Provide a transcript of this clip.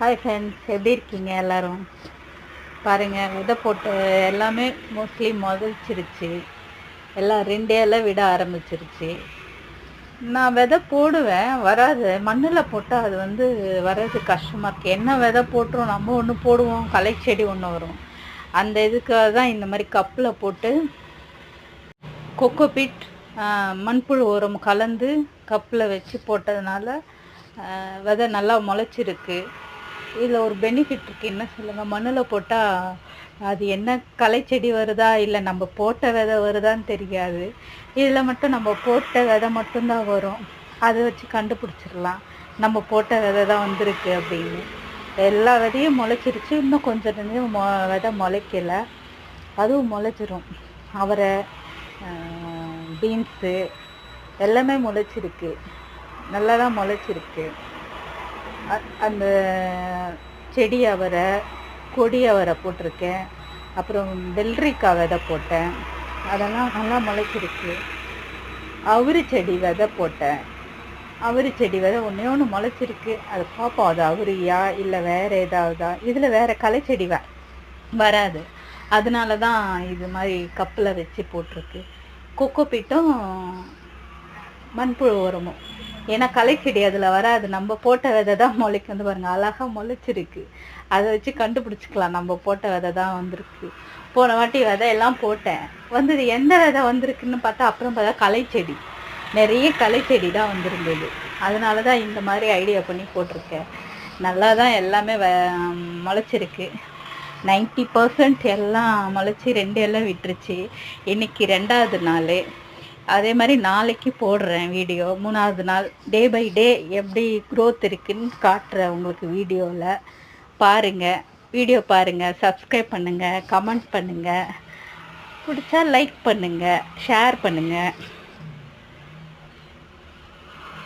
Hi friends, எப்படி இருக்கீங்க எல்லாரும்? பாருங்கள், விதை போட்டு எல்லாமே மோஸ்ட்லி முளைச்சிருச்சு. எல்லாம் 2 இலை விட ஆரம்பிச்சிருச்சு. நான் விதை போடுவேன், வராது. மண்ணில் போட்டால் அது வர்றது கஷ்டமாக இருக்குது. என்ன விதை போட்டுரும், நம்ம ஒன்று போடுவோம், களை செடி ஒன்று வரும். அந்த இதுக்காக தான் இந்த மாதிரி கப்பில் போட்டு கொக்கோபீட் மண்புழு உரம் கலந்து கப்பில் வச்சு போட்டதுனால விதை நல்லா முளைச்சிருக்கு. இதில் ஒரு பெனிஃபிட் இருக்குது. என்ன சொல்லுங்கள், மண்ணில் போட்டால் அது என்ன களை செடி வருதா இல்லை நம்ம போட்ட விதை வருதான்னு தெரியாது. இதில் மட்டும் நம்ம போட்ட விதை மட்டும்தான் வரும். அதை வச்சு கண்டுபிடிச்சிடலாம் நம்ம போட்ட விதை தான் வந்திருக்கு அப்படின்னு. எல்லா விதையும் முளைச்சிருச்சு. இன்னும் கொஞ்சம் விதை முளைக்கலை, அதுவும் முளைச்சிரும். அவரை, பீன்ஸு எல்லாமே முளைச்சிருக்கு, நல்லா தான் முளைச்சிருக்கு. அந்த செடி அவரை, கொடி அவரை போட்டிருக்கேன். அப்புறம் வெள்ளரிக்காய் விதை போட்டேன், அதெல்லாம் நல்லா முளைச்சிருக்கு. அவரி செடி விதை போட்டேன். அவரி செடி விதை ஒன்று முளைச்சிருக்கு. அது பார்ப்போம், அது அவரியா இல்லை வேறு ஏதாவதா. இதில் வேறு களை செடி வராது. அதனால தான் இது மாதிரி கப்பில் வச்சு போட்டிருக்கு. கொக்கோபீட்டும் மண்புழு உரமும். ஏன்னா களை செடி அதில் வராது. நம்ம போட்ட விதை தான் முளைக்கு வந்து பாருங்கள், அழகாக முளைச்சிருக்கு. அதை வச்சு கண்டுபிடிச்சிக்கலாம் நம்ம போட்ட விதை தான் வந்திருக்கு. போன வாட்டி விதை எல்லாம் போட்டேன், வந்தது எந்த விதை வந்திருக்குன்னு பார்த்தா அப்புறம் பார்த்தா களை செடி, நிறைய களை செடி தான் வந்திருந்தது. அதனால தான் இந்த மாதிரி ஐடியா பண்ணி போட்டிருக்கேன். நல்லா தான் எல்லாமே முளைச்சிருக்கு. 90% எல்லாம் முளைச்சி 2 எல்லாம் விட்டுருச்சு. இன்றைக்கி 2வது நாள். அதே மாதிரி நாளைக்கு போடுறேன் வீடியோ. 3வது நாள் டே பை டே எப்படி க்ரோத் இருக்குன்னு காட்டுறேன் உங்களுக்கு வீடியோவில். பாருங்கள், வீடியோ பாருங்கள், சப்ஸ்கிரைப் பண்ணுங்கள், கமெண்ட் பண்ணுங்கள், பிடிச்சா லைக் பண்ணுங்கள், ஷேர் பண்ணுங்கள்.